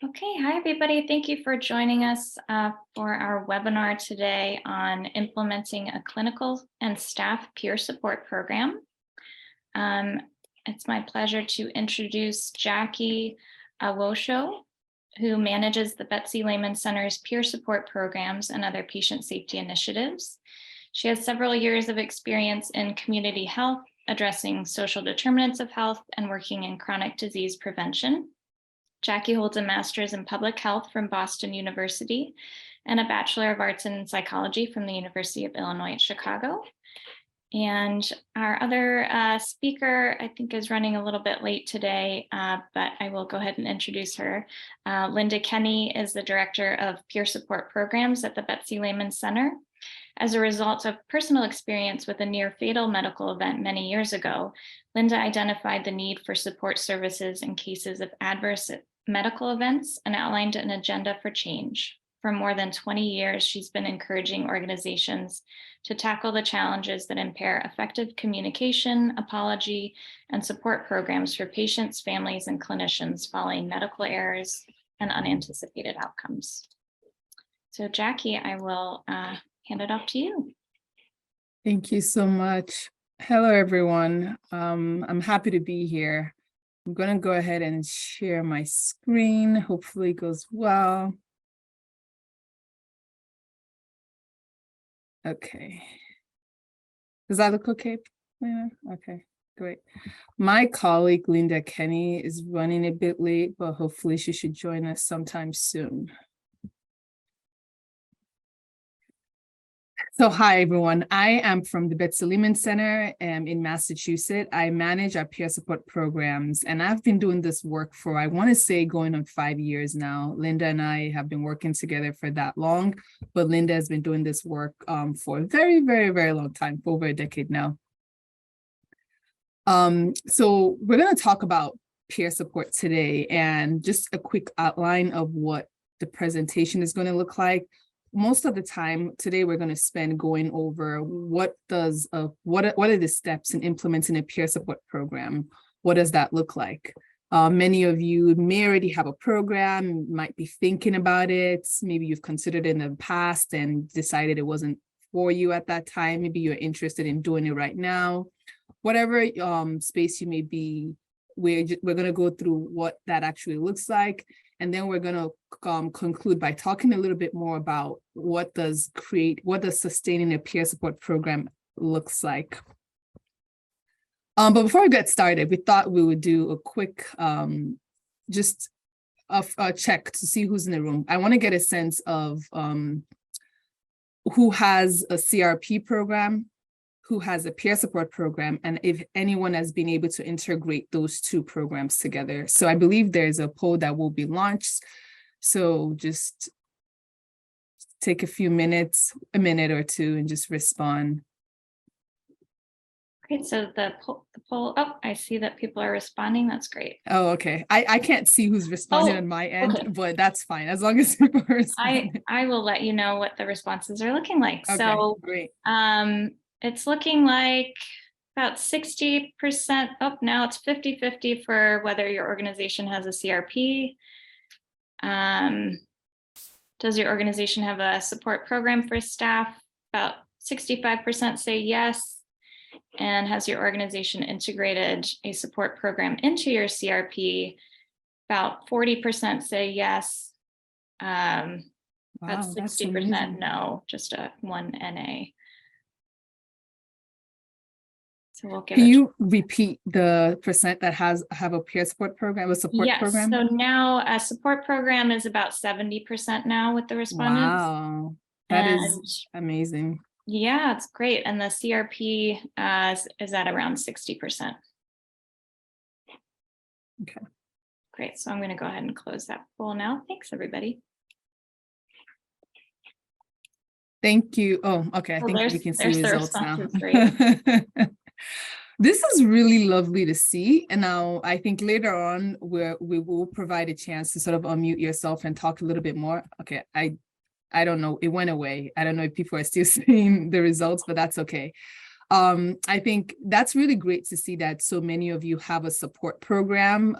Okay, hi everybody. Thank you for joining us for our webinar today on implementing a clinical and staff peer support program. It's my pleasure to introduce Jackie Awosho, who manages the Betsy Lehman Center's peer support programs and other patient safety initiatives. She has several years of experience in community health, addressing social determinants of health, and working in chronic disease prevention. Jackie holds a master's in public health from Boston University and a Bachelor of Arts in Psychology from the University of Illinois at Chicago. And our other speaker, I think, is running a little bit late today, but I will go ahead and introduce her. Linda Kenny is the Director of Peer Support Programs at the Betsy Lehman Center. As a result of personal experience with a near fatal medical event many years ago, Linda identified the need for support services in cases of adverse medical events and outlined an agenda for change. For more than 20 years, she's been encouraging organizations to tackle the challenges that impair effective communication, apology, and support programs for patients, families, and clinicians following medical errors and unanticipated outcomes. So Jackie, I will hand it off to you. Thank you so much. Hello, everyone. I'm happy to be here. I'm going to go ahead and share my screen. Hopefully it goes well. Okay. Does that look okay? Yeah. Okay, great. My colleague, Linda Kenny, is running a bit late, but hopefully she should join us sometime soon. So hi, everyone. I am from the Betsy Lehman Center in Massachusetts. I manage our peer support programs, and I've been doing this work for, I want to say, going on 5 years now. Linda and I have been working together for that long, but Linda has been doing this work for a very, very, very long time, for over a decade now. So we're going to talk about peer support today, and just a quick outline of what the presentation is going to look like. Most of the time today, we're going to spend going over what are the steps in implementing a peer support program. What does that look like? Many of you may already have a program, might be thinking about it. Maybe you've considered it in the past and decided it wasn't for you at that time. Maybe you're interested in doing it right now. Whatever space you may be, we're going to go through what that actually looks like. And then we're going to conclude by talking a little bit more about what does sustaining a peer support program looks like. But before we get started, we thought we would do a quick just a check to see who's in the room. I want to get a sense of who has a CRP program, who has a peer support program, and if anyone has been able to integrate those two programs together. So I believe there's a poll that will be launched. So just take a minute or two, and just respond. Great, so the poll, oh, I see that people are responding. That's great. Oh, okay. I can't see who's responding on my end, okay, but that's fine, as long as people are responding. I will let you know what the responses are looking like. Okay, so great. It's looking like about 60%. Oh, now it's 50-50 for whether your organization has a CRP. Does your organization have a support program for staff? About 65% say yes. And has your organization integrated a support program into your CRP? About 40% say yes. About 60% no, just one NA. So we'll give. Can you repeat the percent that have a peer support program, a support program? Yes, so now a support program is about 70% now with the respondents. Wow, that is amazing. Yeah, it's great. And the CRP is at around 60%. Okay. Great, so I'm going to go ahead and close that poll now. Thanks, everybody. Thank you. Oh, okay, I think we can see results now. This is really lovely to see. And now I think later on we will provide a chance to sort of unmute yourself and talk a little bit more. Okay, I don't know, it went away. I don't know if people are still seeing the results, but that's okay. I think that's really great to see that so many of you have a support program.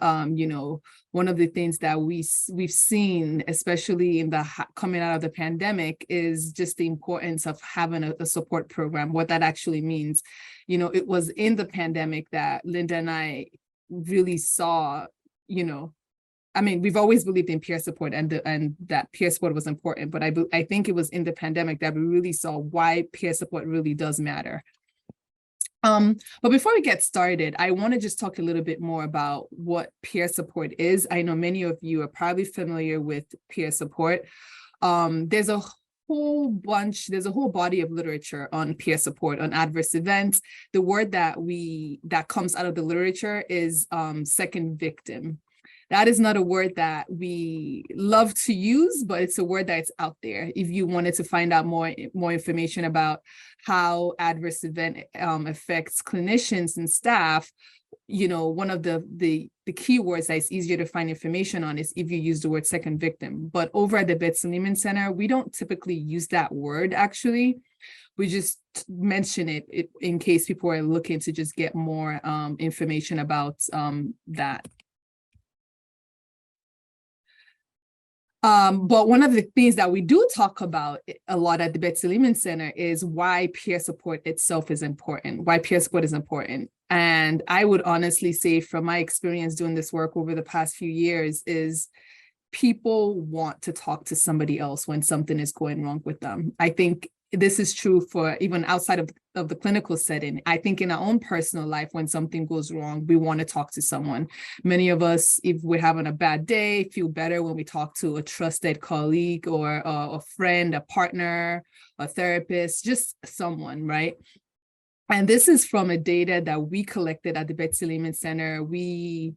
One of the things that we've seen, especially in the coming out of the pandemic, is just the importance of having a support program, what that actually means. It was in the pandemic that Linda and I really saw, we've always believed in peer support and that peer support was important, but I think it was in the pandemic that we really saw why peer support really does matter. But before we get started, I want to just talk a little bit more about what peer support is. I know many of you are probably familiar with peer support. There's a whole body of literature on peer support, on adverse events. The word that comes out of the literature is second victim. That is not a word that we love to use, but it's a word that's out there. If you wanted to find out more information about how adverse event affects clinicians and staff, one of the keywords that is easier to find information on is if you use the word second victim. But over at the Betsy Lehman Center, we don't typically use that word, actually. We just mention it in case people are looking to just get more information about that. But one of the things that we do talk about a lot at the Betsy Lehman Center is why peer support itself is important, why peer support is important. And I would honestly say from my experience doing this work over the past few years is people want to talk to somebody else when something is going wrong with them. I think this is true for even outside of the clinical setting. I think in our own personal life, when something goes wrong, we want to talk to someone. Many of us, if we're having a bad day, feel better when we talk to a trusted colleague or a friend, a partner, a therapist, just someone, right? And this is from a data that we collected at the Betsy Lehman Center. We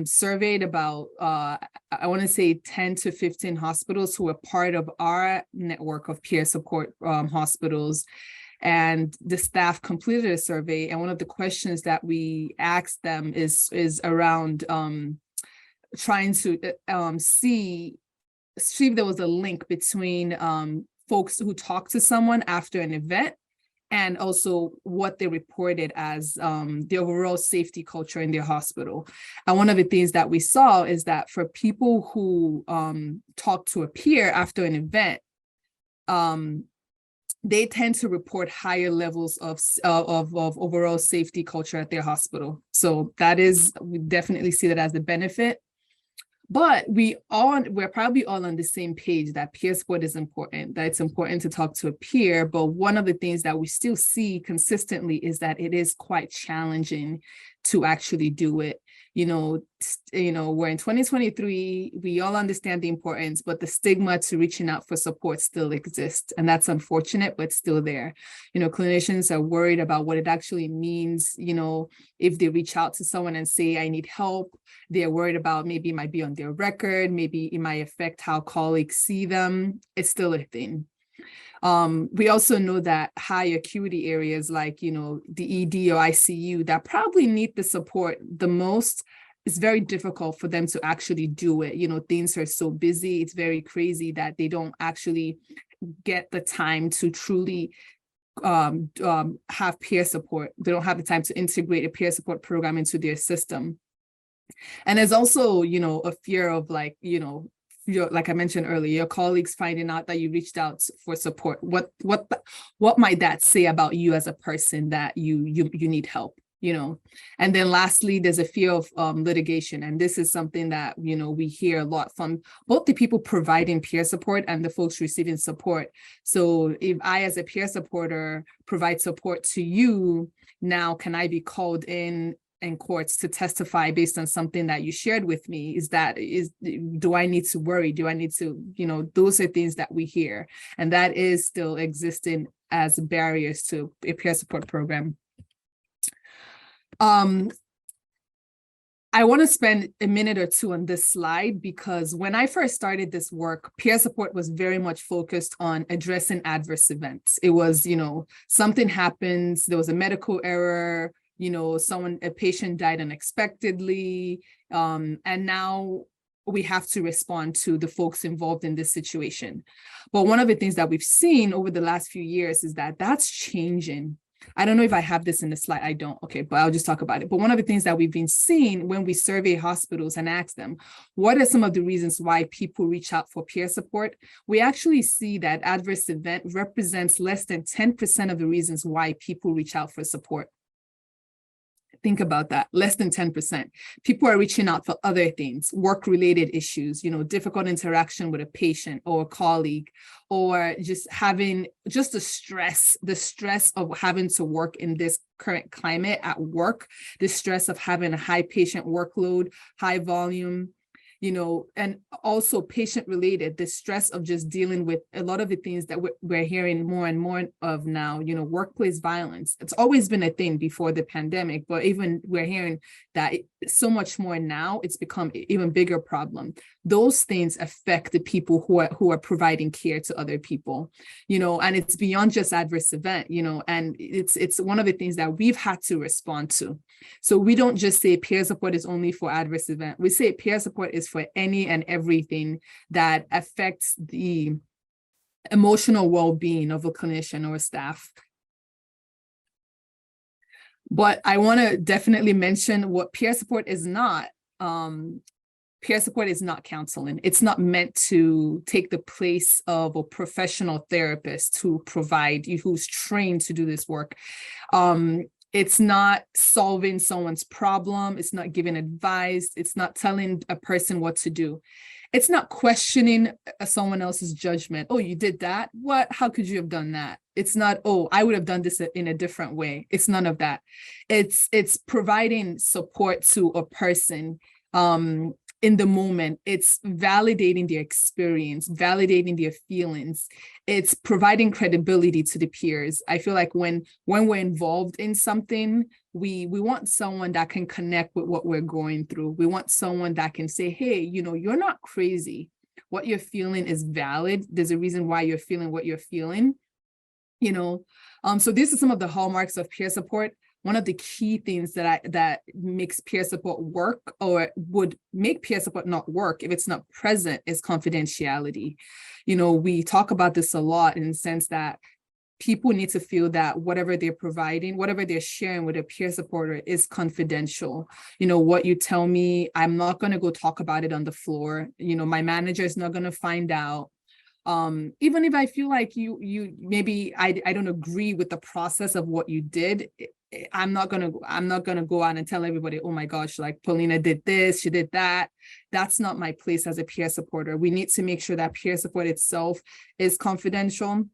surveyed about, I want to say 10 to 15 hospitals who were part of our network of peer support hospitals. And the staff completed a survey. And one of the questions that we asked them is around trying to see if there was a link between folks who talked to someone after an event and also what they reported as the overall safety culture in their hospital. And one of the things that we saw is that for people who talk to a peer after an event, they tend to report higher levels of overall safety culture at their hospital. So we definitely see that as a benefit. But we're probably all on the same page that peer support is important, that it's important to talk to a peer. But one of the things that we still see consistently is that it is quite challenging to actually do it. We're in 2023, we all understand the importance, but the stigma to reaching out for support still exists. And that's unfortunate, but still there. Clinicians are worried about what it actually means. If they reach out to someone and say, I need help, they're worried about maybe it might be on their record, maybe it might affect how colleagues see them. It's still a thing. We also know that high acuity areas like, the ED or ICU that probably need the support the most, it's very difficult for them to actually do it. Things are so busy. It's very crazy that they don't actually get the time to truly have peer support. They don't have the time to integrate a peer support program into their system. And there's also, a fear of like I mentioned earlier, your colleagues finding out that you reached out for support. What might that say about you as a person that you need help? And then lastly, there's a fear of litigation. And this is something that, we hear a lot from both the people providing peer support and the folks receiving support. So if I, as a peer supporter, provide support to you, now can I be called in courts to testify based on something that you shared with me? Do I need to worry? Do I need to, those are things that we hear. And that is still existing as barriers to a peer support program. I want to spend a minute or two on this slide because when I first started this work, peer support was very much focused on addressing adverse events. It was, something happens, there was a medical error, a patient died unexpectedly, and now we have to respond to the folks involved in this situation. But one of the things that we've seen over the last few years is that that's changing. I don't know if I have this in the slide. I don't. Okay, but I'll just talk about it. But one of the things that we've been seeing when we survey hospitals and ask them, what are some of the reasons why people reach out for peer support? We actually see that adverse event represents less than 10% of the reasons why people reach out for support. Think about that, less than 10%. People are reaching out for other things, work-related issues, difficult interaction with a patient or a colleague, or just having the stress of having to work in this current climate at work, the stress of having a high patient workload, high volume, and also patient related, the stress of just dealing with a lot of the things that we're hearing more and more of now, workplace violence. It's always been a thing before the pandemic, but even we're hearing that so much more now, it's become an even bigger problem. Those things affect the people who are providing care to other people, and it's beyond just adverse event, and it's one of the things that we've had to respond to. So we don't just say peer support is only for adverse event. We say peer support is for any and everything that affects the emotional well-being of a clinician or staff. But I want to definitely mention what peer support is not. Peer support is not counseling. It's not meant to take the place of a professional therapist who's trained to do this work. It's not solving someone's problem. It's not giving advice. It's not telling a person what to do. It's not questioning someone else's judgment. Oh, you did that? What? How could you have done that? It's not, oh, I would have done this in a different way. It's none of that. It's providing support to a person in the moment. It's validating their experience, validating their feelings. It's providing credibility to the peers. I feel like when we're involved in something, we want someone that can connect with what we're going through. We want someone that can say, hey, you're not crazy. What you're feeling is valid. There's a reason why you're feeling what you're feeling. So these are some of the hallmarks of peer support. One of the key things that makes peer support work, or would make peer support not work if it's not present, is confidentiality. We talk about this a lot in the sense that people need to feel that whatever they're providing, whatever they're sharing with a peer supporter is confidential. What you tell me, I'm not going to go talk about it on the floor. My manager is not going to find out. Even if I feel like you maybe I don't agree with the process of what you did, I'm not gonna go out and tell everybody, oh my gosh, like Paulina did this, she did that. That's not my place as a peer supporter. We need to make sure that peer support itself is confidential.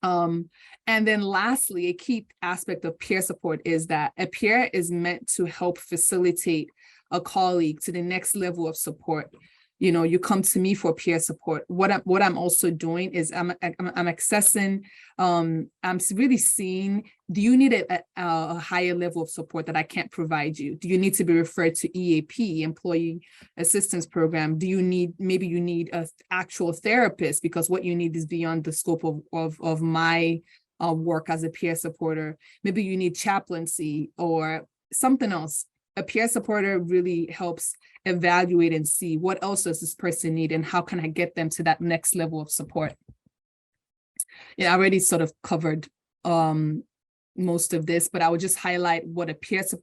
And then lastly, a key aspect of peer support is that a peer is meant to help facilitate a colleague to the next level of support. You come to me for peer support. What I'm also doing is I'm accessing, I'm really seeing, do you need a higher level of support that I can't provide you? Do you need to be referred to EAP, Employee Assistance Program? Maybe you need an actual therapist because what you need is beyond the scope of my work as a peer supporter. Maybe you need chaplaincy or something else. A peer supporter really helps evaluate and see what else does this person need and how can I get them to that next level of support. I already sort of covered most of this, but I would just highlight what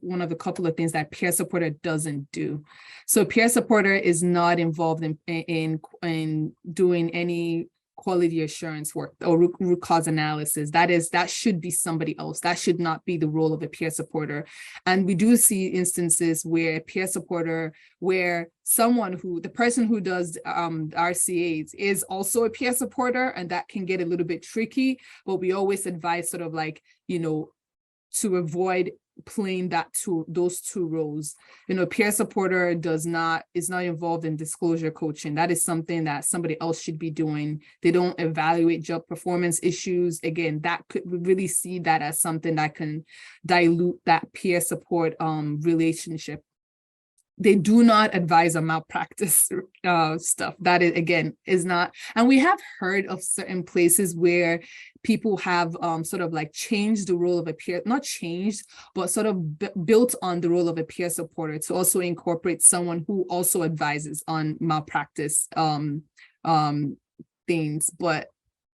one of the couple of things that peer supporter doesn't do. So peer supporter is not involved in doing any quality assurance work or root cause analysis. That should be somebody else. That should not be the role of a peer supporter. And we do see instances where a peer supporter, where the person who does RCAs is also a peer supporter, and that can get a little bit tricky, but we always advise sort of like, to avoid playing those two roles. Peer supporter is not involved in disclosure coaching. That is something that somebody else should be doing. They don't evaluate job performance issues. Again, we really see that as something that can dilute that peer support relationship. They do not advise on malpractice stuff. That is not. And we have heard of certain places where people have sort of like changed the role of a peer, not changed, but sort of built on the role of a peer supporter to also incorporate someone who also advises on malpractice things. But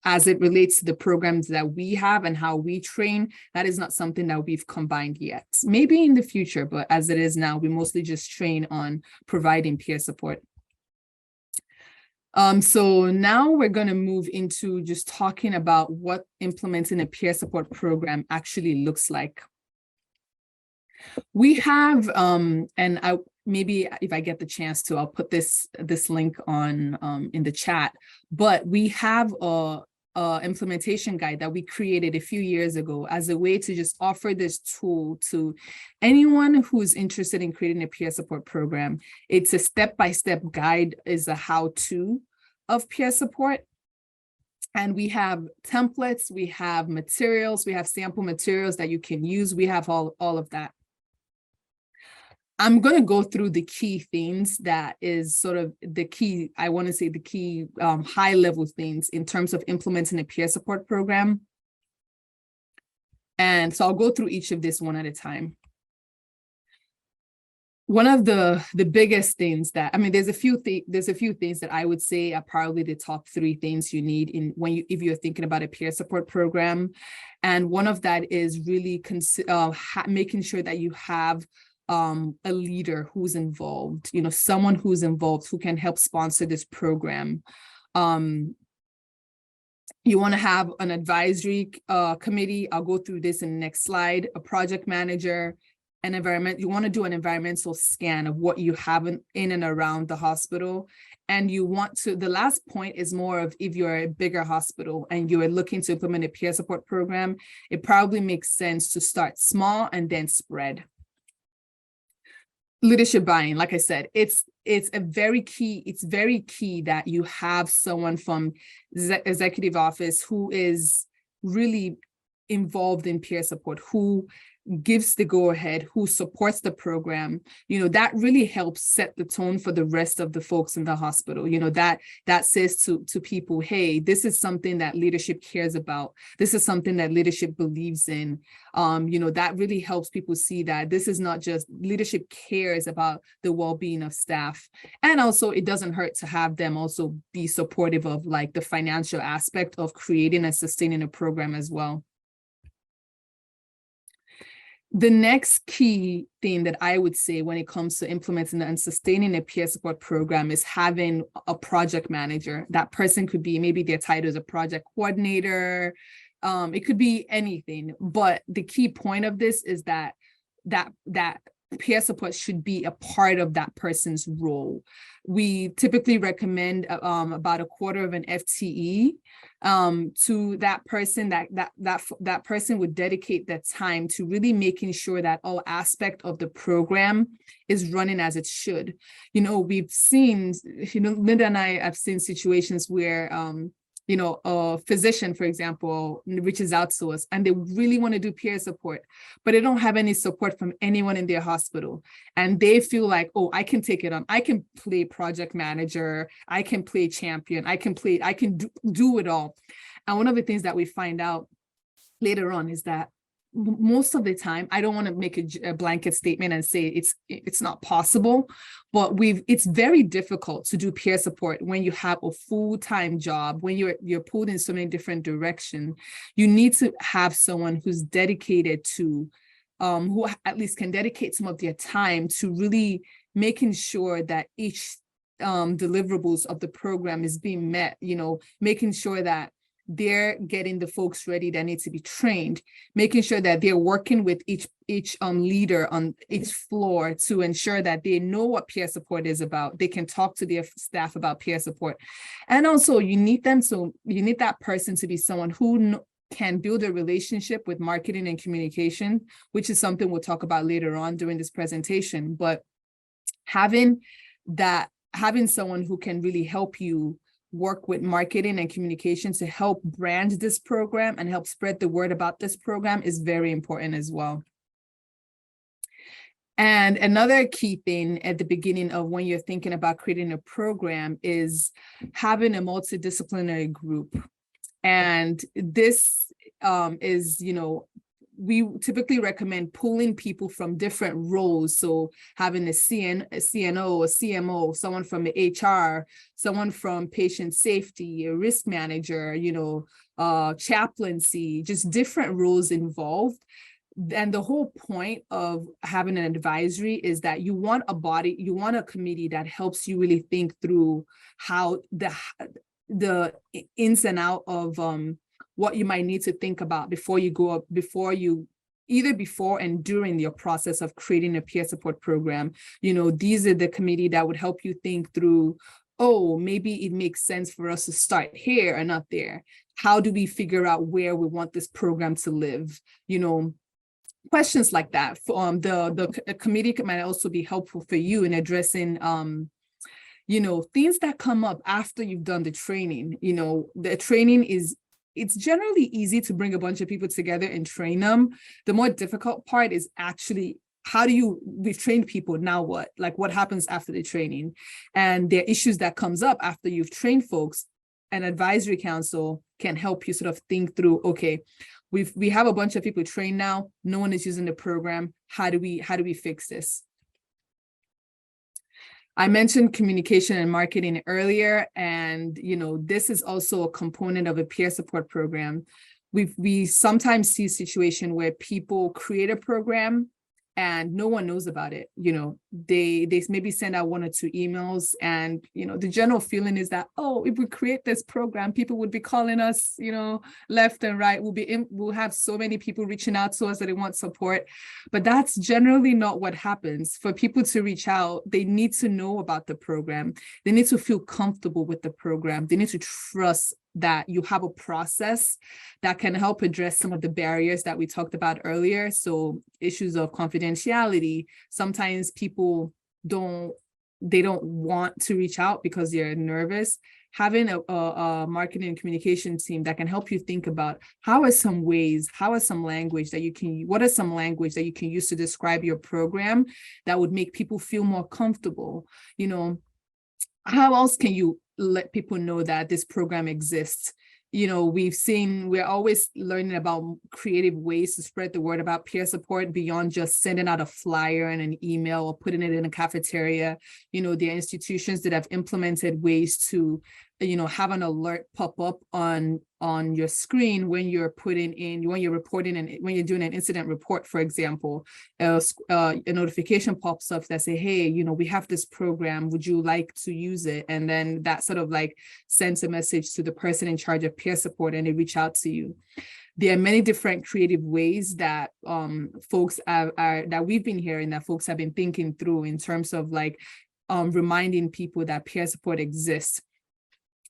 as it relates to the programs that we have and how we train, that is not something that we've combined yet. Maybe in the future, but as it is now, we mostly just train on providing peer support. So now we're going to move into just talking about what implementing a peer support program actually looks like. We have, and maybe if I get the chance to, I'll put this link on in the chat, but we have a implementation guide that we created a few years ago as a way to just offer this tool to anyone who's interested in creating a peer support program. It's a step-by-step guide, is a how-to of peer support. And we have templates, we have materials, we have sample materials that you can use. We have all of that. I'm going to go through the key themes that is sort of the key, I want to say the key high level things in terms of implementing a peer support program. And so I'll go through each of this one at a time. One of the biggest things that, I mean, there's a few things that I would say are probably the top 3 things you need if you're thinking about a peer support program. And one of that is really making sure that you have a leader who's involved, someone who's involved who can help sponsor this program. You want to have an advisory committee. I'll go through this in the next slide. A project manager, an environment. You want to do an environmental scan of what you have in and around the hospital. And you want to, the last point is more of if you're a bigger hospital and you are looking to implement a peer support program, it probably makes sense to start small and then spread. Leadership buy-in, like I said, it's very key that you have someone from the executive office who is really involved in peer support, who gives the go-ahead, who supports the program. That really helps set the tone for the rest of the folks in the hospital. That says to people, hey, this is something that leadership cares about. This is something that leadership believes in. That really helps people see that this is not just leadership cares about the well-being of staff. And also it doesn't hurt to have them also be supportive of like the financial aspect of creating and sustaining a program as well. The next key thing that I would say when it comes to implementing and sustaining a peer support program is having a project manager. That person could be, maybe their title is a project coordinator. It could be anything, but the key point of this is that peer support should be a part of that person's role. We typically recommend about a quarter of an FTE to that person. That person would dedicate that time to really making sure that all aspect of the program is running as it should. We've seen, Linda and I have seen situations where a physician, for example, reaches out to us and they really want to do peer support, but they don't have any support from anyone in their hospital. And they feel like, oh, I can take it on. I can play project manager. I can play champion. I can do it all. And one of the things that we find out later on is that most of the time, I don't want to make a blanket statement and say it's not possible, but it's very difficult to do peer support when you have a full-time job, when you're pulled in so many different directions. You need to have someone who's dedicated to, who at least can dedicate some of their time to really making sure that each deliverables of the program is being met, making sure that they're getting the folks ready that need to be trained, making sure that they're working with each leader on each floor to ensure that they know what peer support is about. They can talk to their staff about peer support. And also you need that person to be someone who can build a relationship with marketing and communication, which is something we'll talk about later on during this presentation. But having someone who can really help you work with marketing and communication to help brand this program and help spread the word about this program is very important as well. And another key thing at the beginning of when you're thinking about creating a program is having a multidisciplinary group. And this is, we typically recommend pulling people from different roles. So having a CNO, a CMO, someone from the HR, someone from patient safety, a risk manager, chaplaincy, just different roles involved. And the whole point of having an advisory is that you want a committee that helps you really think through how the ins and out of what you might need to think about before and during your process of creating a peer support program. These are the committee that would help you think through, oh, maybe it makes sense for us to start here and not there. How do we figure out where we want this program to live? Questions like that. The committee might also be helpful for you in addressing things that come up after you've done the training. The training it's generally easy to bring a bunch of people together and train them. The more difficult part is actually, we've trained people, now what? Like, what happens after the training? And there are issues that comes up after you've trained folks. An advisory council can help you sort of think through, okay, we have a bunch of people trained now, no one is using the program. How do we fix this? I mentioned communication and marketing earlier, and this is also a component of a peer support program. We sometimes see a situation where people create a program and no one knows about it. They maybe send out 1 or 2 emails, and the general feeling is that, oh, if we create this program, people would be calling us, left and right. We'll have so many people reaching out to us that they want support. But that's generally not what happens. For people to reach out, they need to know about the program. They need to feel comfortable with the program. They need to trust that you have a process that can help address some of the barriers that we talked about earlier. So issues of confidentiality. Sometimes people don't want to reach out because they're nervous. Having a marketing and communication team that can help you think about what are some language that you can use to describe your program that would make people feel more comfortable. How else can you let people know that this program exists? We're always learning about creative ways to spread the word about peer support beyond just sending out a flyer and an email or putting it in a cafeteria. There are institutions that have implemented ways to, have an alert pop up on your screen when you're reporting and when you're doing an incident report, for example. A notification pops up that say, hey, we have this program, would you like to use it? And then that sort of like sends a message to the person in charge of peer support, and they reach out to you. There are many different creative ways that folks that we've been hearing, that folks have been thinking through in terms of like reminding people that peer support exists.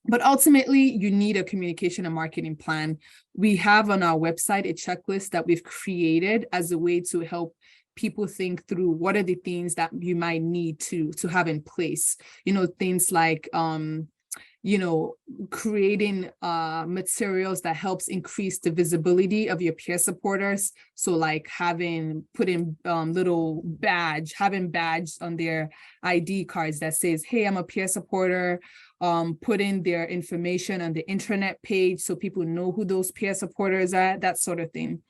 But ultimately, you need a communication and marketing plan. We have on our website a checklist that we've created as a way to help people think through what are the things that you might need to have in place. Things like creating materials that helps increase the visibility of your peer supporters. So like having badge on their ID cards that says, hey, I'm a peer supporter, putting their information on the intranet page so people know who those peer supporters are, that sort of thing.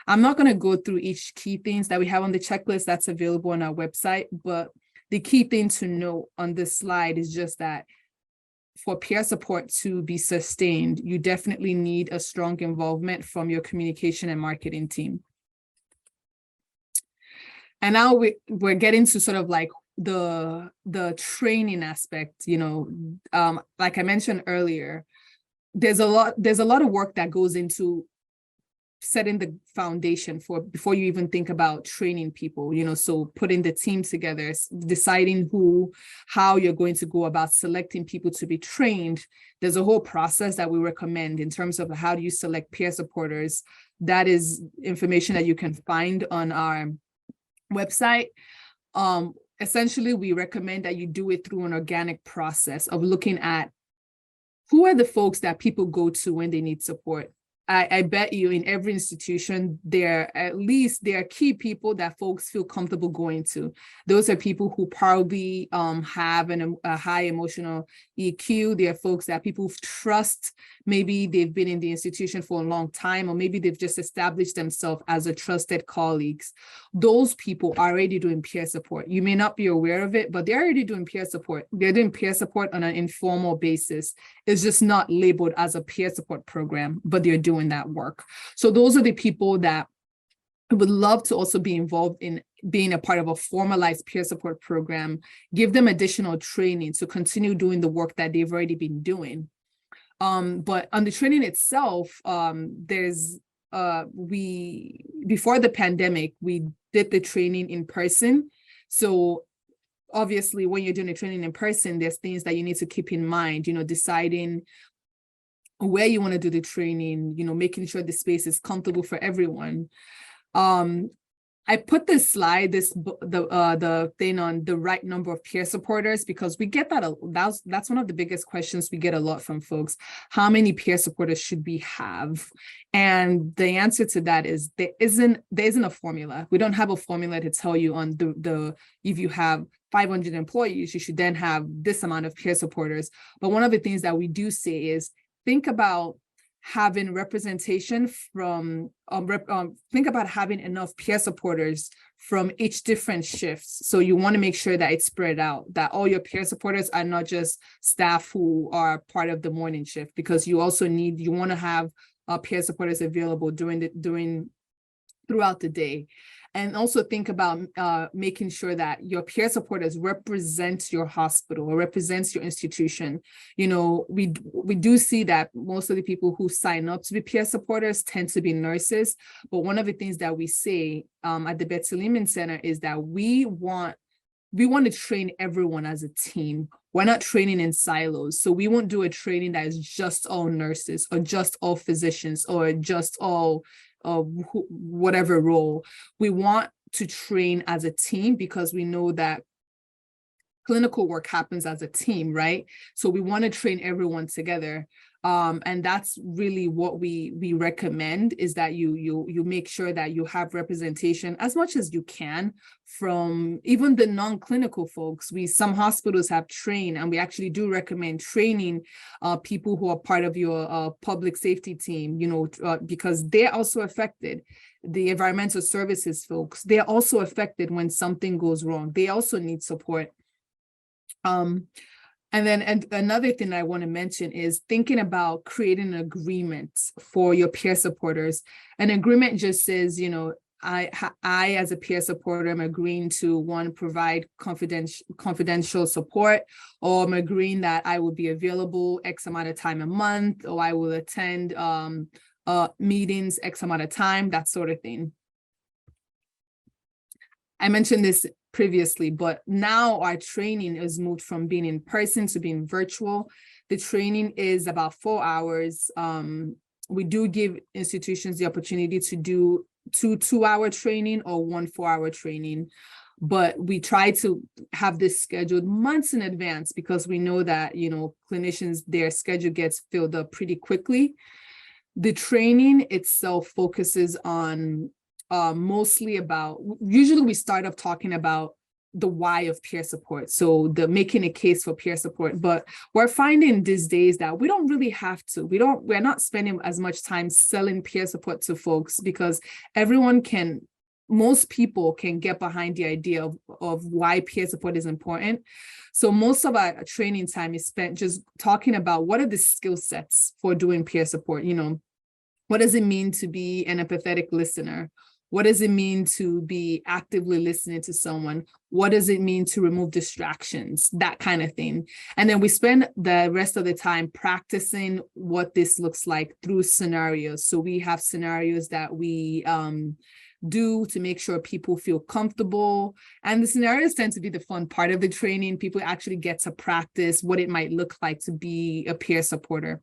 I'm not going to go through each key things that we have on the checklist that's available on our website, but the key thing to note on this slide is just that for peer support to be sustained, you definitely need a strong involvement from your communication and marketing team. And now we're getting to sort of like the training aspect. Like I mentioned earlier, there's a lot of work that goes into setting the foundation before you even think about training people, so putting the team together, deciding how you're going to go about selecting people to be trained. There's a whole process that we recommend in terms of how do you select peer supporters. That is information that you can find on our website. Essentially, we recommend that you do it through an organic process of looking at who are the folks that people go to when they need support. I bet you in every institution, there are key people that folks feel comfortable going to. Those are people who probably have a high emotional EQ. They are folks that people trust. Maybe they've been in the institution for a long time, or maybe they've just established themselves as a trusted colleagues. Those people are already doing peer support. You may not be aware of it, but they're already doing peer support. They're doing peer support on an informal basis. It's just not labeled as a peer support program, but they're doing that work. So those are the people that would love to also be involved in being a part of a formalized peer support program, give them additional training to continue doing the work that they've already been doing. But on the training itself, before the pandemic, we did the training in person. So obviously, when you're doing the training in person, there's things that you need to keep in mind, deciding where you want to do the training, making sure the space is comfortable for everyone. I put this slide, the thing on the right number of peer supporters, because we get that's one of the biggest questions we get a lot from folks. How many peer supporters should we have? And the answer to that is there isn't a formula. We don't have a formula to tell you on if you have 500 employees, you should then have this amount of peer supporters. But one of the things that we do say is think about having representation from think about having enough peer supporters from each different shifts. So you want to make sure that it's spread out, that all your peer supporters are not just staff who are part of the morning shift, because you want to have peer supporters available throughout the day. And also think about making sure that your peer supporters represent your hospital or represents your institution. We do see that most of the people who sign up to be peer supporters tend to be nurses. But one of the things that we say at the Betsy Lehman Center is that we want to train everyone as a team. We're not training in silos. So we won't do a training that is just all nurses or just all physicians or just all whatever role. We want to train as a team because we know that clinical work happens as a team, right? So we want to train everyone together. And that's really what we recommend, is that you make sure that you have representation as much as you can from even the non-clinical folks. Some hospitals have trained, and we actually do recommend training people who are part of your public safety team, because they're also affected. The environmental services folks, they're also affected when something goes wrong. They also need support. And another thing I want to mention is thinking about creating an agreement for your peer supporters. An agreement just says, I as a peer supporter am agreeing to provide confidential support, or I'm agreeing that I will be available X amount of time a month, or I will attend meetings X amount of time, that sort of thing. I mentioned this previously, but now our training is moved from being in person to being virtual. The training is about 4 hours. We do give institutions the opportunity to do 2-hour training or 1 4-hour training, but we try to have this scheduled months in advance because we know that, clinicians, their schedule gets filled up pretty quickly. The training itself focuses on usually we start off talking about the why of peer support. So making a case for peer support, but we're finding these days that we don't really have to, we're not spending as much time selling peer support to folks, because most people can get behind the idea of why peer support is important. So most of our training time is spent just talking about what are the skill sets for doing peer support. What does it mean to be an empathetic listener? What does it mean to be actively listening to someone? What does it mean to remove distractions? That kind of thing. And then we spend the rest of the time practicing what this looks like through scenarios. So we have scenarios that we do to make sure people feel comfortable. And the scenarios tend to be the fun part of the training. People actually get to practice what it might look like to be a peer supporter.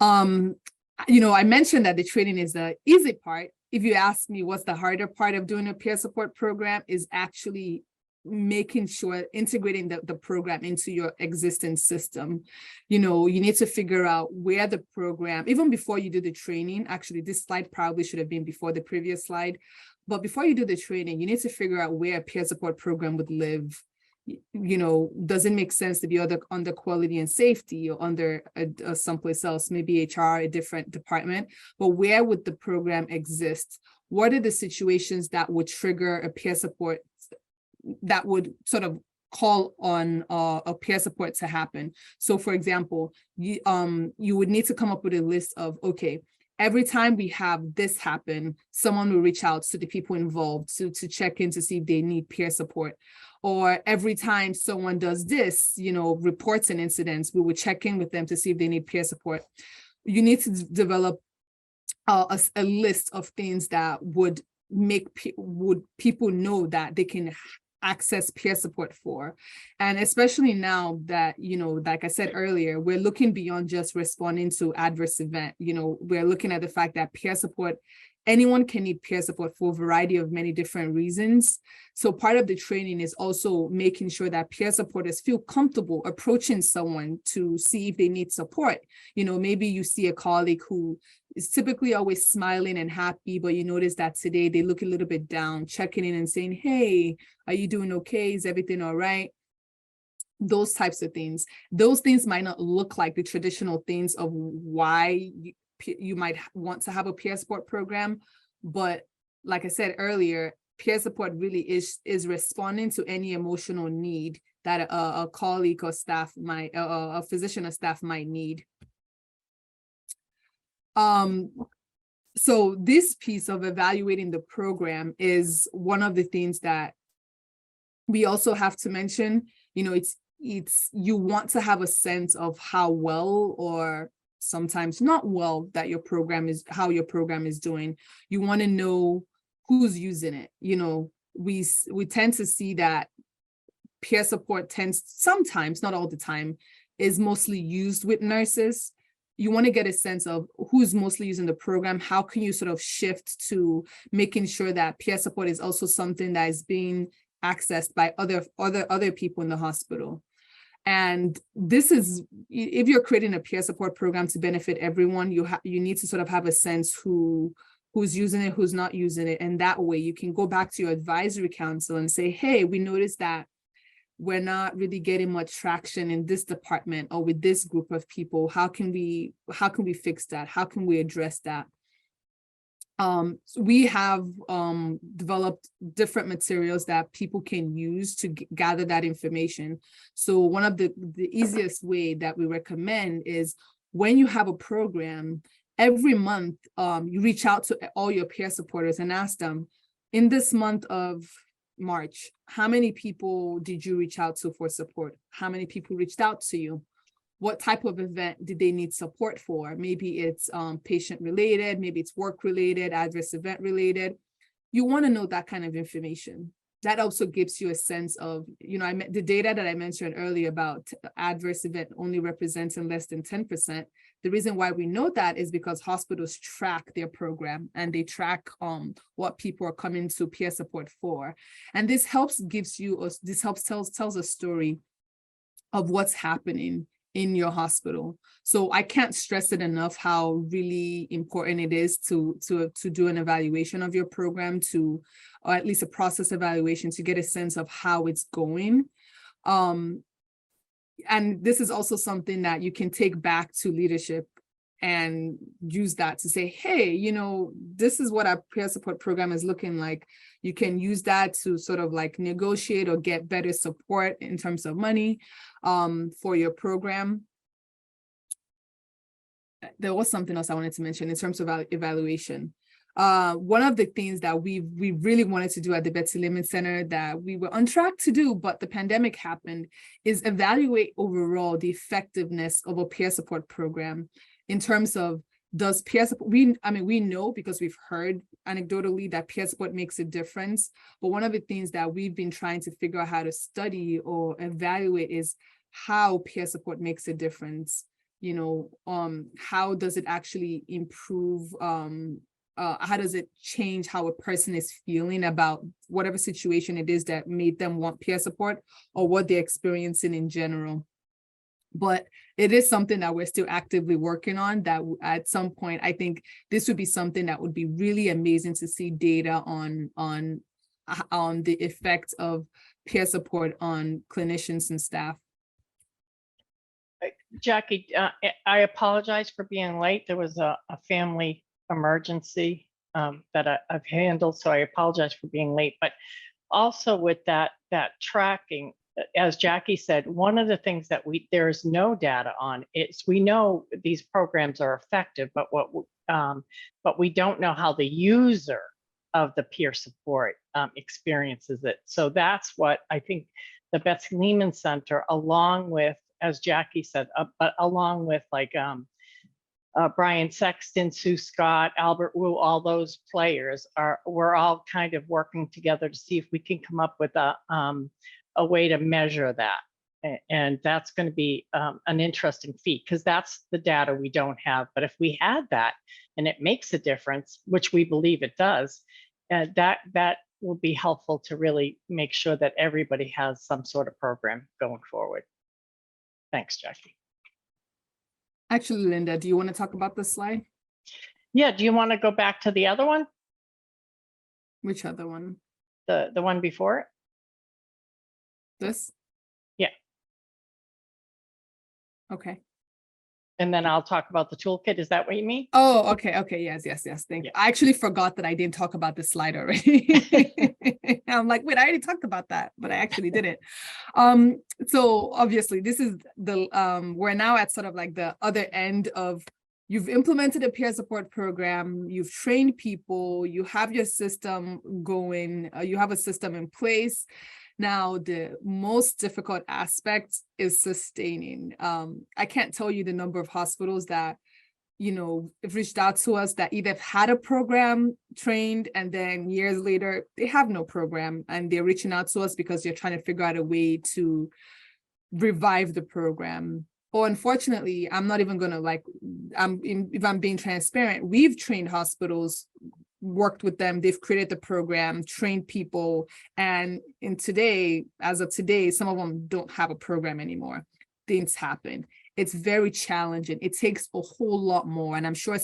I mentioned that the training is the easy part. If you ask me what's the harder part of doing a peer support program, is actually making sure integrating the program into your existing system. You need to figure out where the program, even before you do the training, actually this slide probably should have been before the previous slide, but before you do the training, you need to figure out where a peer support program would live. Does it make sense to be under quality and safety or under someplace else, maybe HR, a different department, but where would the program exist? What are the situations that would trigger a peer support, that would sort of call on a peer support to happen? So for example, you would need to come up with a list of, okay, every time we have this happen, someone will reach out to the people involved to check in to see if they need peer support. Or every time someone does this, reports an incident, we would check in with them to see if they need peer support. You need to develop a list of things that would make people know that they can access peer support for. And especially now that, like I said earlier, we're looking beyond just responding to adverse event. We're looking at the fact that peer support, anyone can need peer support for a variety of many different reasons. So part of the training is also making sure that peer supporters feel comfortable approaching someone to see if they need support. Maybe you see a colleague who is typically always smiling and happy, but you notice that today they look a little bit down, checking in and saying, hey, are you doing okay? Is everything all right? Those types of things. Those things might not look like the traditional things of why you might want to have a peer support program, but like I said earlier, peer support really is responding to any emotional need that a colleague or staff might, a physician or staff might need. So this piece of evaluating the program is one of the things that we also have to mention. It's you want to have a sense of how well or sometimes not well that how your program is doing. You want to know who's using it. We tend to see that peer support sometimes, not all the time, is mostly used with nurses. You want to get a sense of who's mostly using the program. How can you sort of shift to making sure that peer support is also something that is being accessed by other people in the hospital? And this is, if you're creating a peer support program to benefit everyone, you need to sort of have a sense who's using it, who's not using it. And that way you can go back to your advisory council and say, hey, we noticed that we're not really getting much traction in this department or with this group of people. How can we fix that? How can we address that? We have developed different materials that people can use to gather that information. So one of the easiest way that we recommend is when you have a program, every month you reach out to all your peer supporters and ask them, in this month of March, how many people did you reach out to for support? How many people reached out to you? What type of event did they need support for? Maybe it's patient related, maybe it's work related, adverse event related. You want to know that kind of information. That also gives you a sense of, the data that I mentioned earlier about adverse event only representing less than 10%. The reason why we know that is because hospitals track their program and they track what people are coming to peer support for. And this tells a story of what's happening in your hospital. So I can't stress it enough how really important it is to do an evaluation of your program, or at least a process evaluation, to get a sense of how it's going. And this is also something that you can take back to leadership and use that to say, hey, this is what our peer support program is looking like. You can use that to sort of like negotiate or get better support in terms of money for your program. There was something else I wanted to mention in terms of evaluation. One of the things that we really wanted to do at the Betsy Lehman Center that we were on track to do, but the pandemic happened, is evaluate overall the effectiveness of a peer support program in terms of, does peer support, we know because we've heard anecdotally that peer support makes a difference, but one of the things that we've been trying to figure out how to study or evaluate is how peer support makes a difference. How does it actually improve how does it change how a person is feeling about whatever situation it is that made them want peer support or what they're experiencing in general. But it is something that we're still actively working on, that at some point, I think this would be something that would be really amazing to see data on the effect of peer support on clinicians and staff. Jackie, I apologize for being late. There was a family emergency that I've handled, so I apologize for being late. But also with that tracking, as Jackie said, one of the things that there's no data on is we know these programs are effective, but we don't know how the user of the peer support experiences it. So that's what I think the Betsy Lehman Center, along with, as Jackie said, but along with like Brian Sexton, Sue Scott, Albert Wu, all those players we're all kind of working together to see if we can come up with a way to measure that. And that's going to be an interesting feat, because that's the data we don't have. But if we had that and it makes a difference, which we believe it does, that will be helpful to really make sure that everybody has some sort of program going forward. Thanks, Jackie. Actually, Linda, do you want to talk about this slide? Yeah, do you want to go back to the other one? Which other one? The one before it? This? Yeah. Okay. And then I'll talk about the toolkit. Is that what you mean? Oh, okay. Okay. Yes. Thank you. I actually forgot that I didn't talk about this slide already. I'm like, wait, I already talked about that, but I actually didn't. So obviously this is we're now at sort of like the other end of, you've implemented a peer support program, you've trained people, you have your system going, you have a system in place. Now, the most difficult aspect is sustaining. I can't tell you the number of hospitals that, have reached out to us that either have had a program trained and then years later, they have no program and they're reaching out to us because they're trying to figure out a way to revive the program. Or unfortunately, I'm not even going to if I'm being transparent, we've trained hospitals, worked with them, they've created the program, trained people, and as of today, some of them don't have a program anymore. Things happen. It's very challenging. It takes a whole lot more. And I'm sure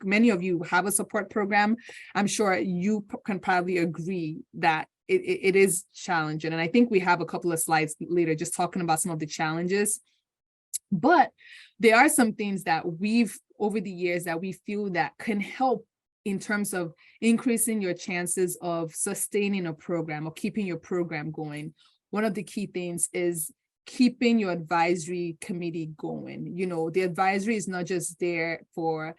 many of you have a support program. I'm sure you can probably agree that it is challenging. And I think we have a couple of slides later just talking about some of the challenges. But there are some things that over the years that we feel that can help in terms of increasing your chances of sustaining a program or keeping your program going. One of the key things is keeping your advisory committee going. The advisory is not just there for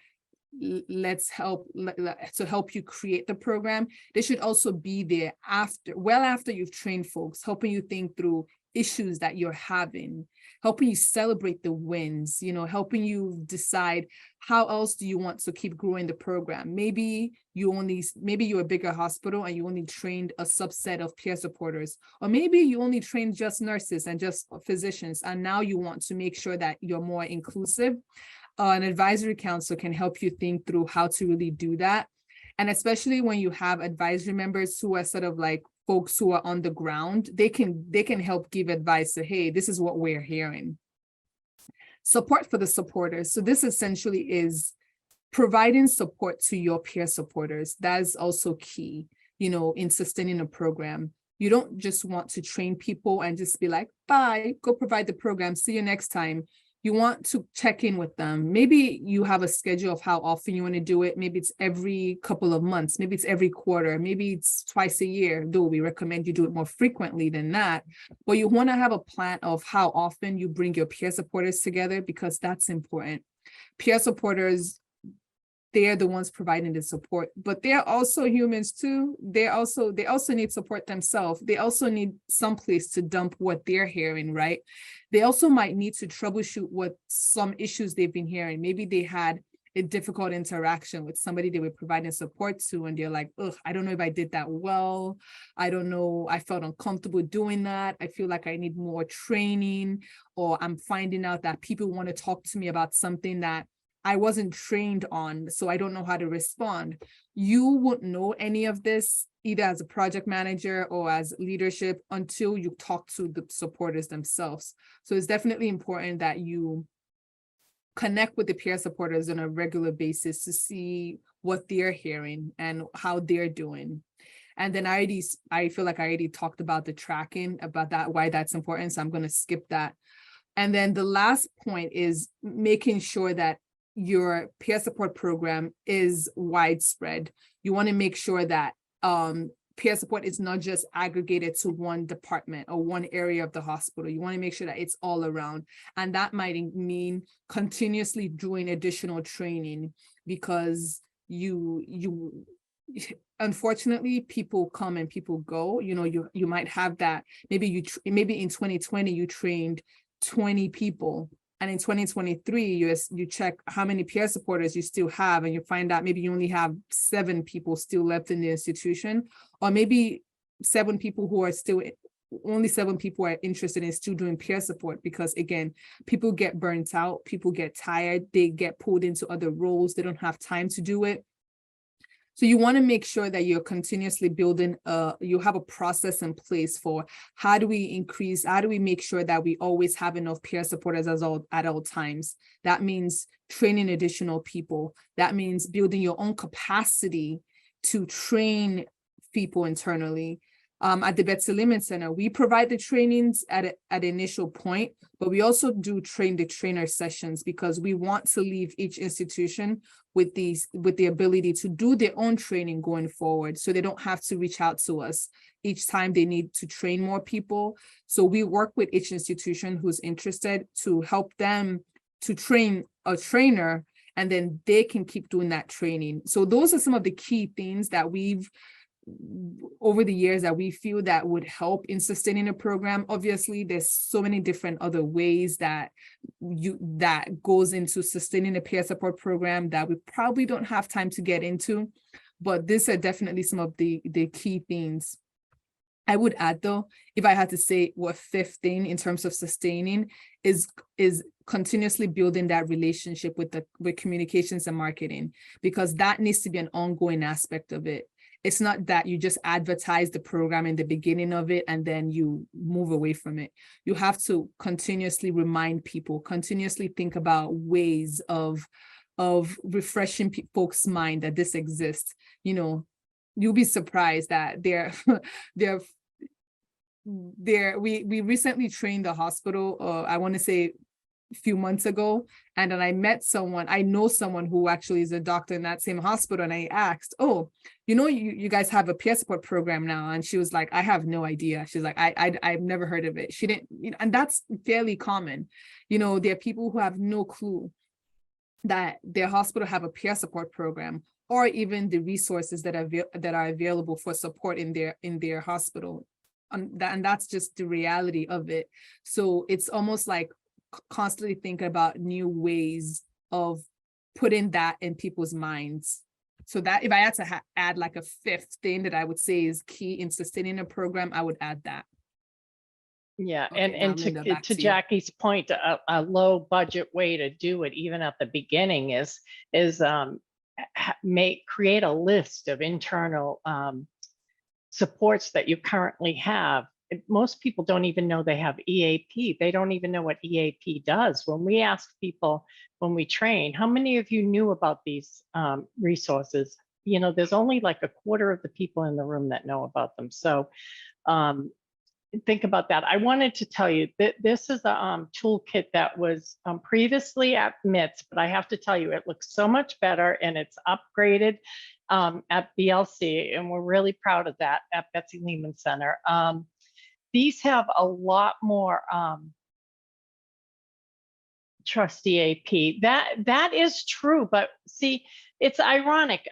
to help you create the program. They should also be there after you've trained folks, helping you think through issues that you're having, helping you celebrate the wins, helping you decide how else do you want to keep growing the program. Maybe you're a bigger hospital and you only trained a subset of peer supporters, or maybe you only trained just nurses and just physicians, and now you want to make sure that you're more inclusive. An advisory council can help you think through how to really do that. And especially when you have advisory members who are sort of like folks who are on the ground, they can help give advice. So, hey, this is what we're hearing. Support for the supporters. So this essentially is providing support to your peer supporters. That is also key, in sustaining a program. You don't just want to train people and just be like, bye, go provide the program, see you next time. You want to check in with them. Maybe you have a schedule of how often you want to do it. Maybe it's every couple of months. Maybe it's every quarter. Maybe it's twice a year, though we recommend you do it more frequently than that. But you want to have a plan of how often you bring your peer supporters together, because that's important. Peer supporters, they're the ones providing the support, but they're also humans too. They also need support themselves. They also need some place to dump what they're hearing, right? They also might need to troubleshoot what some issues they've been hearing. Maybe they had a difficult interaction with somebody they were providing support to, and they're like, ugh, I don't know if I did that well. I don't know, I felt uncomfortable doing that. I feel like I need more training, or I'm finding out that people want to talk to me about something that I wasn't trained on, so I don't know how to respond. You won't know any of this either as a project manager or as leadership until you talk to the supporters themselves. So it's definitely important that you connect with the peer supporters on a regular basis to see what they're hearing and how they're doing. And then I feel like I already talked about the tracking, about that, why that's important. So I'm going to skip that. And then the last point is making sure that your peer support program is widespread. You want to make sure that peer support is not just aggregated to one department or one area of the hospital. You want to make sure that it's all around. And that might mean continuously doing additional training, because unfortunately, people come and people go. You might have that. Maybe in 2020 you trained 20 people, and in 2023 you check how many peer supporters you still have, and you find out maybe you only have 7 people still left in the institution, or maybe 7 people who are still only 7 people are interested in still doing peer support, because again, people get burnt out, people get tired, they get pulled into other roles, they don't have time to do it. So you want to make sure that you're continuously building, you have a process in place for how do we make sure that we always have enough peer supporters at all times. That means training additional people. That means building your own capacity to train people internally. At the Betsy Lehman Center, we provide the trainings at initial point, but we also do train the trainer sessions, because we want to leave each institution with the ability to do their own training going forward, so they don't have to reach out to us each time they need to train more people. So we work with each institution who's interested to help them to train a trainer, and then they can keep doing that training. So those are some of the key things that we've over the years that we feel that would help in sustaining a program. Obviously, there's so many different other ways that goes into sustaining a peer support program that we probably don't have time to get into, but these are definitely some of the key things. I would add, though, if I had to say what fifth thing in terms of sustaining is continuously building that relationship with communications and marketing, because that needs to be an ongoing aspect of it. It's not that you just advertise the program in the beginning of it and then you move away from it. You have to continuously remind people, continuously think about ways of refreshing folks' mind that this exists. You'll be surprised that we recently trained a hospital, I want to say a few months ago, and then I know someone who actually is a doctor in that same hospital, and I asked, oh, you guys have a peer support program now? And she was like, I have no idea. She's like, I've never heard of it. She didn't, and that's fairly common. There are people who have no clue that their hospital have a peer support program, or even the resources that are available for support in their hospital. And that's just the reality of it. So it's almost like constantly thinking about new ways of putting that in people's minds. So that if I had to add like a fifth thing that I would say is key in sustaining a program, I would add that. Yeah, Okay, and Linda, back to to you. Jackie's point, a low budget way to do it, even at the beginning, is create a list of internal supports that you currently have. Most people don't even know they have EAP. They don't even know what EAP does. When we ask people, when we train, how many of you knew about these resources? There's only like a quarter of the people in the room that know about them. So think about that. I wanted to tell you that this is a toolkit that was previously at MITS, but I have to tell you, it looks so much better and it's upgraded at BLC, and we're really proud of that at Betsy Lehman Center. These have a lot more trust EAP. That is true, but see, it's ironic.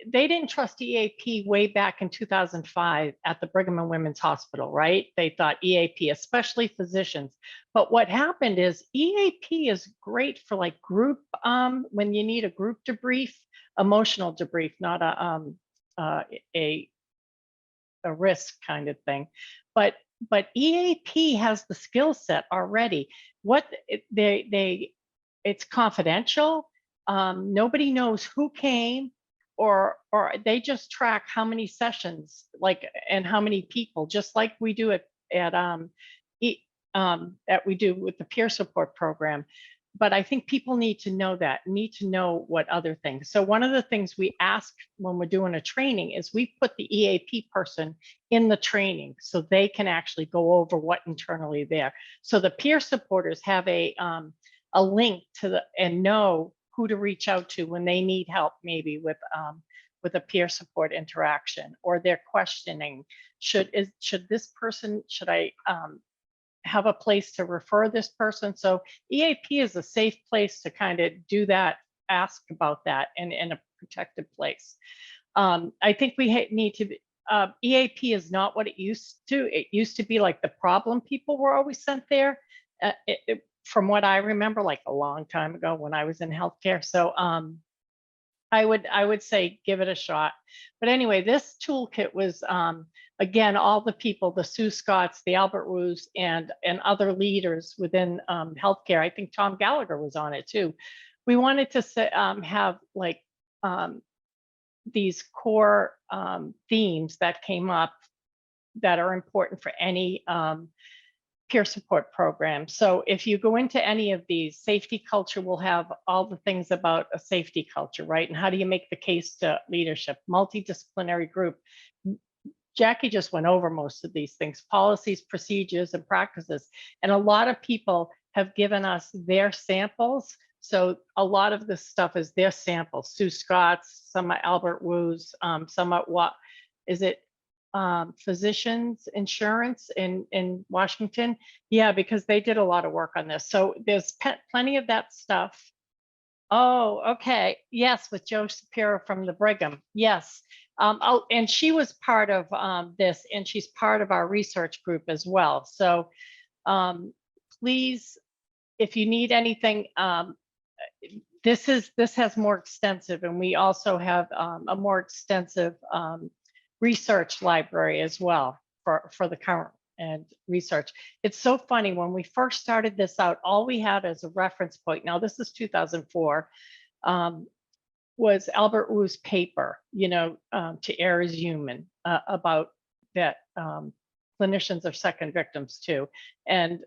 They didn't trust EAP way back in 2005 at the Brigham and Women's Hospital, right? They thought EAP, especially physicians. But what happened is EAP is great for like group, when you need a group debrief, emotional debrief, not a risk kind of thing. But EAP has the skill set already. It's confidential. Nobody knows who came, or they just track how many sessions, like, and how many people, just like we do at e- that we do with the peer support program. But I think people need to know that, need to know what other things. So one of the things we ask when we're doing a training is we put the EAP person in the training so they can actually go over what internally there. So the peer supporters have a link to the, and know who to reach out to when they need help, maybe with a peer support interaction, or they're questioning, should this person, should I have a place to refer this person? So EAP is a safe place to kind of do that, ask about that, and in a protected place. I think we need to EAP is not what it used to. It used to be like the problem people were always sent there. From what I remember, like a long time ago when I was in healthcare. So I would say give it a shot. But anyway, this toolkit was again, all the people, the Sue Scotts, the Albert Roos, and other leaders within healthcare. I think Tom Gallagher was on it too. We wanted to have like these core themes that came up that are important for any peer support program. So if you go into any of these, safety culture will have all the things about a safety culture, right? And how do you make the case to leadership? Multidisciplinary group. Jackie just went over most of these things: policies, procedures, and practices. And a lot of people have given us their samples. So a lot of this stuff is their samples. Sue Scott's, some are Albert Wu's, some are what is it? Physicians insurance in Washington. Yeah, because they did a lot of work on this. So there's plenty of that stuff. Oh, okay. Yes, with Joe Shapiro from the Brigham. Yes. And she was part of this, and she's part of our research group as well. So please, if you need anything, this has more extensive, and we also have a more extensive research library as well for the current and research. It's so funny, when we first started this out, all we had as a reference point, now this is 2004, was Albert Wu's paper, To Err is Human, about that clinicians are second victims too. And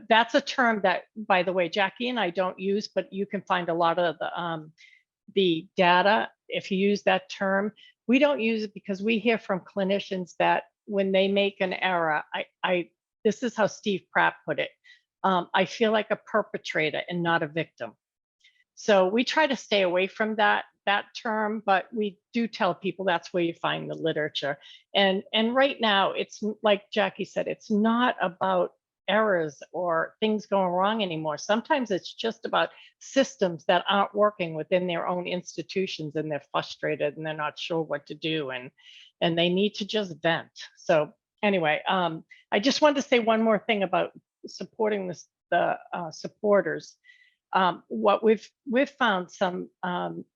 that's a term that, by the way, Jackie and I don't use, but you can find a lot of the data. If you use that term, we don't use it because we hear from clinicians that when they make an error, this is how Steve Pratt put it, I feel like a perpetrator and not a victim. So we try to stay away from that term, but we do tell people that's where you find the literature. And right now, it's like Jackie said, it's not about errors or things going wrong anymore. Sometimes it's just about systems that aren't working within their own institutions, and they're frustrated and they're not sure what to do, and they need to just vent. So anyway, I just wanted to say one more thing about supporting the supporters. What we've found some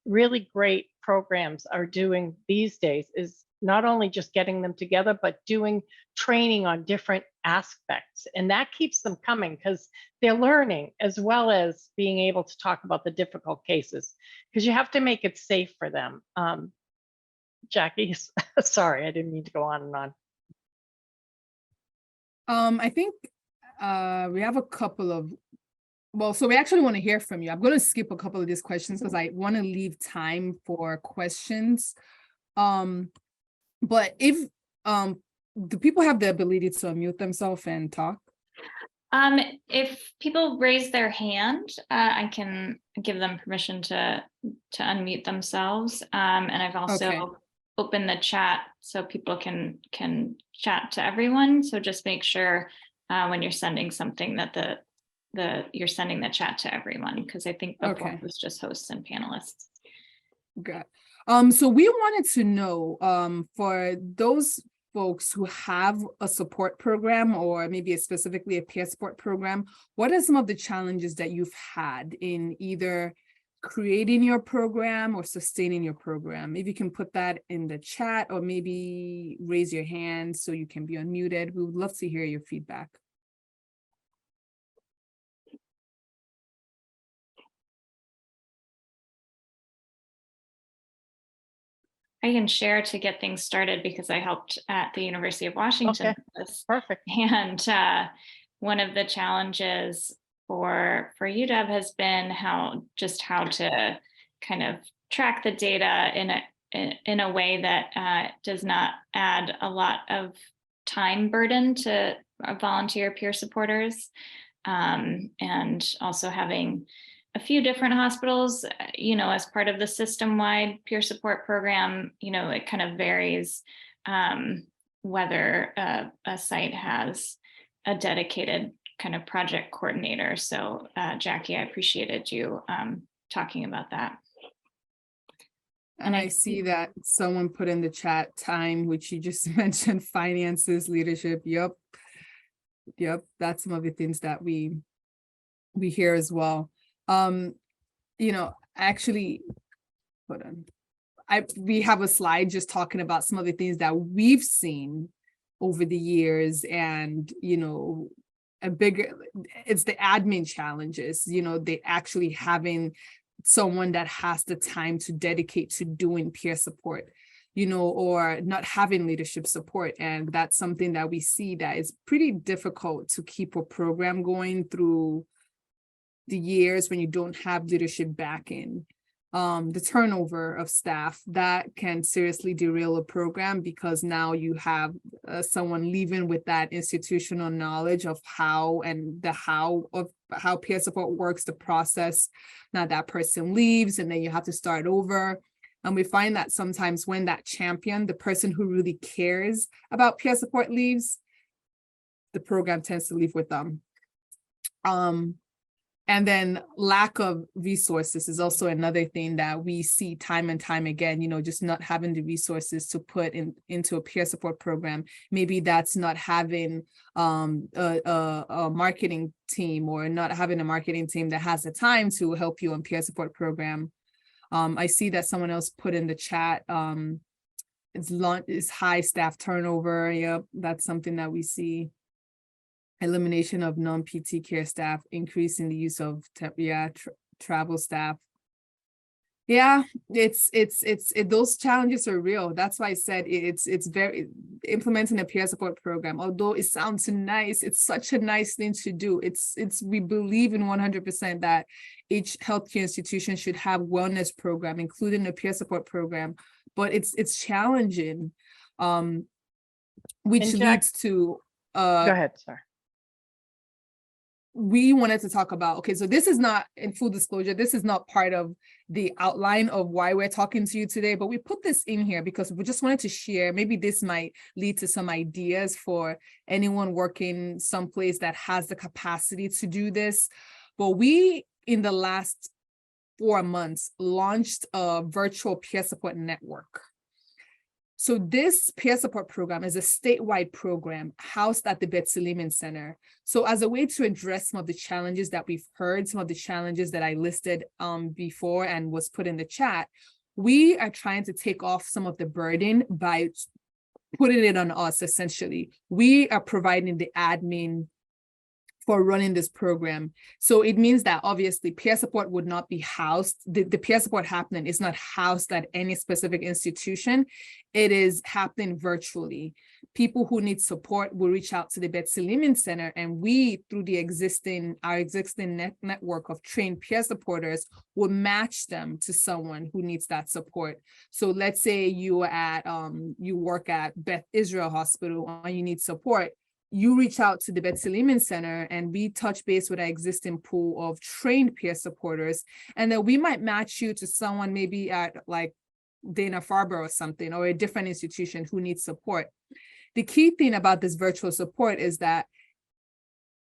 really great programs are doing these days is not only just getting them together, but doing training on different aspects. And that keeps them coming because they're learning, as well as being able to talk about the difficult cases, because you have to make it safe for them. Jackie, sorry, I didn't mean to go on and on. I think we have a couple of, so we actually want to hear from you. I'm going to skip a couple of these questions because I want to leave time for questions. But if do people have the ability to unmute themselves and talk? If people raise their hand, I can give them permission to unmute themselves. And I've also opened the chat so people can chat to everyone. So just make sure when you're sending something that you're sending the chat to everyone, because I think before it was just hosts and panelists. Good. So we wanted to know, for those folks who have a support program, or maybe specifically a peer support program, what are some of the challenges that you've had in either creating your program or sustaining your program? Maybe you can put that in the chat, or maybe raise your hand so you can be unmuted. We would love to hear your feedback. I can share to get things started because I helped at the University of Washington Okay. with this. Perfect. And one of the challenges for UW has been how to kind of track the data in a way that does not add a lot of time burden to volunteer peer supporters, and also having a few different hospitals, as part of the system-wide peer support program. It kind of varies whether a site has a dedicated kind of project coordinator. So Jackie, I appreciated you talking about that. And I see that someone put in the chat time, which you just mentioned, finances, leadership. Yep. That's some of the things that we hear as well. Actually, hold on. We have a slide just talking about some of the things that we've seen over the years, and it's the admin challenges, they actually having someone that has the time to dedicate to doing peer support, or not having leadership support. And that's something that we see that is pretty difficult to keep a program going through the years when you don't have leadership backing. The turnover of staff that can seriously derail a program, because now you have someone leaving with that institutional knowledge of how peer support works, the process. Now that person leaves and then you have to start over. And we find that sometimes when that champion, the person who really cares about peer support, leaves, the program tends to leave with them. And then lack of resources is also another thing that we see time and time again, just not having the resources to put into a peer support program. Maybe that's not having a marketing team, or not having a marketing team that has the time to help you on peer support program. I see that someone else put in the chat, it's high staff turnover. Yep, that's something that we see. Elimination of non-PT care staff, increase in the use of travel staff. Yeah, those challenges are real. That's why I said it's very implementing a peer support program. Although it sounds nice, it's such a nice thing to do. We believe in 100% that each healthcare institution should have wellness program, including a peer support program. But it's challenging, which leads to go ahead, sir. We wanted to talk about, okay, so this is not, in full disclosure, this is not part of the outline of why we're talking to you today, but we put this in here because we just wanted to share, maybe this might lead to some ideas for anyone working someplace that has the capacity to do this. But we, in the last 4 months, launched a virtual peer support network. So this peer support program is a statewide program housed at the Betsy Lehman Center. So as a way to address some of the challenges that we've heard, some of the challenges that I listed before and was put in the chat, we are trying to take off some of the burden by putting it on us, essentially. We are providing the admin for running this program. So it means that obviously peer support would not be housed, the peer support happening is not housed at any specific institution. It is happening virtually. People who need support will reach out to the Betsy Lehman Center, and we, through our existing network of trained peer supporters, will match them to someone who needs that support. So let's say you work at Beth Israel Hospital and you need support. You reach out to the Betsy Lehman Center and we touch base with our existing pool of trained peer supporters. And then we might match you to someone maybe at like Dana-Farber or something, or a different institution who needs support. The key thing about this virtual support is that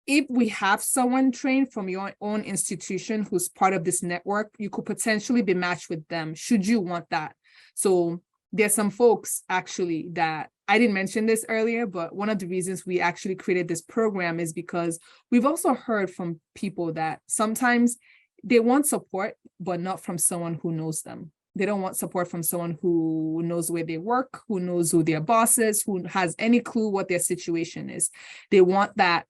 if we have someone trained from your own institution who's part of this network, you could potentially be matched with them should you want that. So there's some folks actually that I didn't mention this earlier, but one of the reasons we actually created this program is because we've also heard from people that sometimes they want support, but not from someone who knows them. They don't want support from someone who knows where they work, who knows who their boss is, who has any clue what their situation is. They want that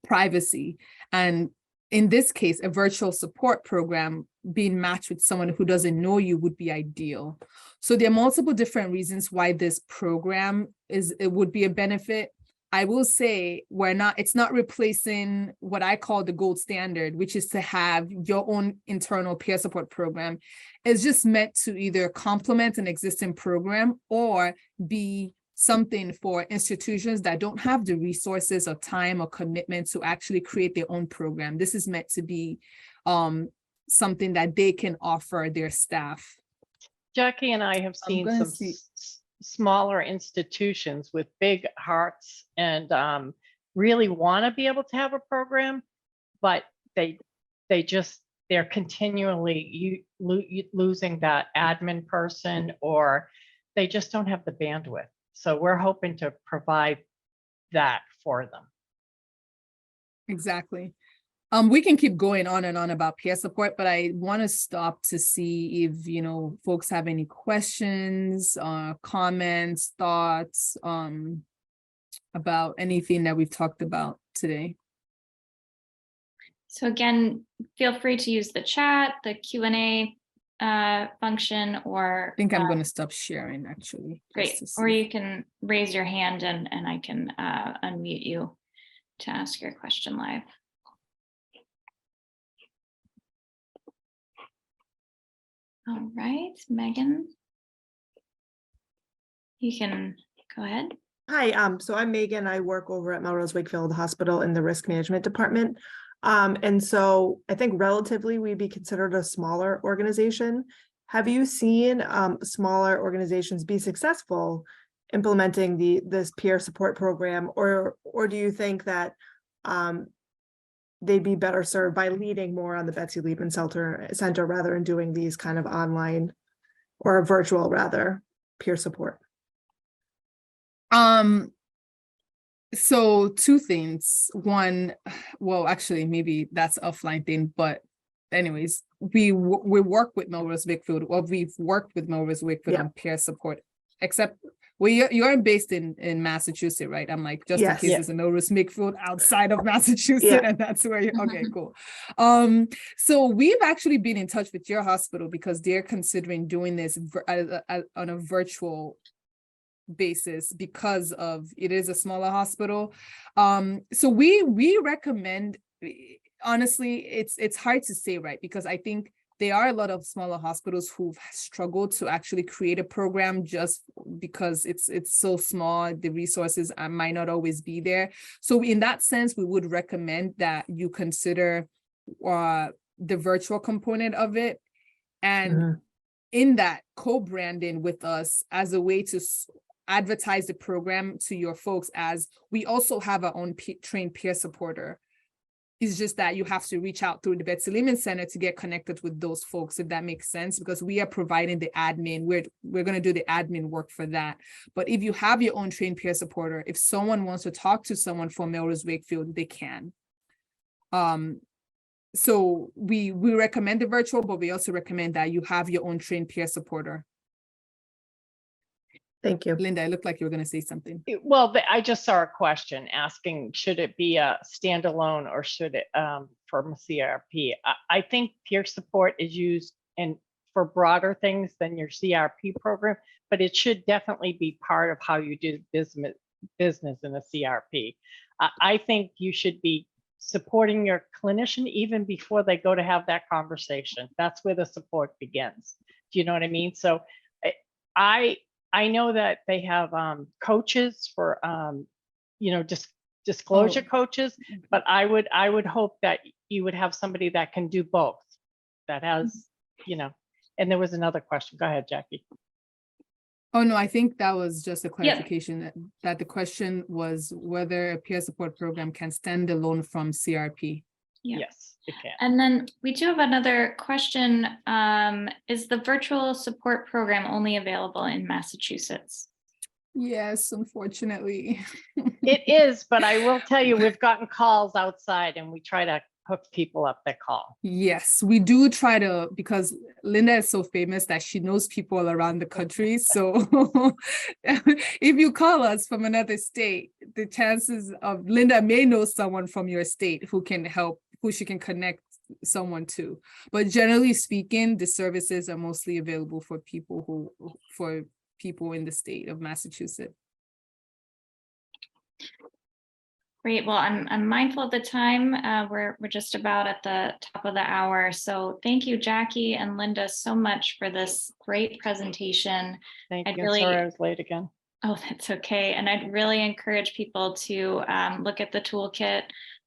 privacy. And in this case, a virtual support program being matched with someone who doesn't know you would be ideal. So there are multiple different reasons why this program it would be a benefit. I will say it's not replacing what I call the gold standard, which is to have your own internal peer support program. It's just meant to either complement an existing program or be something for institutions that don't have the resources or time or commitment to actually create their own program. This is meant to be something that they can offer their staff. Jackie and I have seen some smaller institutions with big hearts and really want to be able to have a program, but they're continually losing that admin person, or they just don't have the bandwidth. So we're hoping to provide that for them. Exactly. We can keep going on and on about peer support, but I want to stop to see if, folks have any questions, comments, thoughts, about anything that we've talked about today. So again, feel free to use the chat, the Q&A function, or I think I'm going to stop sharing actually. Great. Or you can raise your hand and I can unmute you to ask your question live. All right, Megan, you can go ahead. Hi, so I'm Megan. I work over at Melrose Wakefield Hospital in the risk management department. And so I think relatively we'd be considered a smaller organization. Have you seen smaller organizations be successful implementing this peer support program, or do you think that they'd be better served by leading more on the Betsy Liebman Center rather than doing these kind of online or virtual rather peer support? So two things. One, well, actually, maybe that's offline thing, but anyways, we work with Melrose Wakefield, or we've worked with Melrose Wakefield on peer support, except you're based in Massachusetts, right? I'm like, just in case there's a Melrose Wakefield outside of Massachusetts, and that's where you're, okay, cool. So we've actually been in touch with your hospital because they're considering doing this on a virtual basis because of it is a smaller hospital. So we recommend, honestly, it's hard to say, right? Because I think there are a lot of smaller hospitals who've struggled to actually create a program just because it's so small, the resources might not always be there. So in that sense, we would recommend that you consider the virtual component of it, and in that, co-branding with us as a way to advertise the program to your folks, as we also have our own trained peer supporter. It's just that you have to reach out through the Betsy Liebman Center to get connected with those folks, if that makes sense, because we are providing the admin. We're going to do the admin work for that. But if you have your own trained peer supporter, if someone wants to talk to someone from Melrose Wakefield, they can. So we recommend the virtual, but we also recommend that you have your own trained peer supporter. Thank you. Linda, it looked like you were going to say something. Well, I just saw a question asking, should it be a standalone or should it from CRP? I think peer support is used for broader things than your CRP program, but it should definitely be part of how you do business in a CRP. I think you should be supporting your clinician even before they go to have that conversation. That's where the support begins. Do you know what I mean? So I know that they have coaches for, disclosure coaches, but I would hope that you would have somebody that can do both, that has, and there was another question. Go ahead, Jackie. Oh, no, I think that was just a clarification that the question was whether a peer support program can stand alone from CRP. Yeah. Yes, it can. And then we do have another question. Is the virtual support program only available in Massachusetts? Yes, unfortunately. It is, but I will tell you, we've gotten calls outside and we try to hook people up that call. Yes, we do try to, because Linda is so famous that she knows people around the country. So if you call us from another state, the chances of Linda may know someone from your state who can help, who she can connect someone to. But generally speaking, the services are mostly available for people in the state of Massachusetts. Great. Well, I'm mindful of the time. We're just about at the top of the hour. So thank you, Jackie and Linda, so much for this great presentation. Thank I'd you. really- Sorry I was late again. Oh, that's okay. And I'd really encourage people to look at the toolkit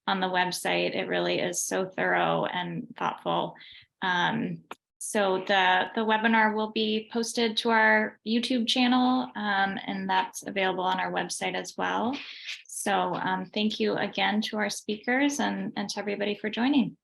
on the website. It really is so thorough and thoughtful. So the webinar will be posted to our YouTube channel, and that's available on our website as well. So thank you again to our speakers and to everybody for joining.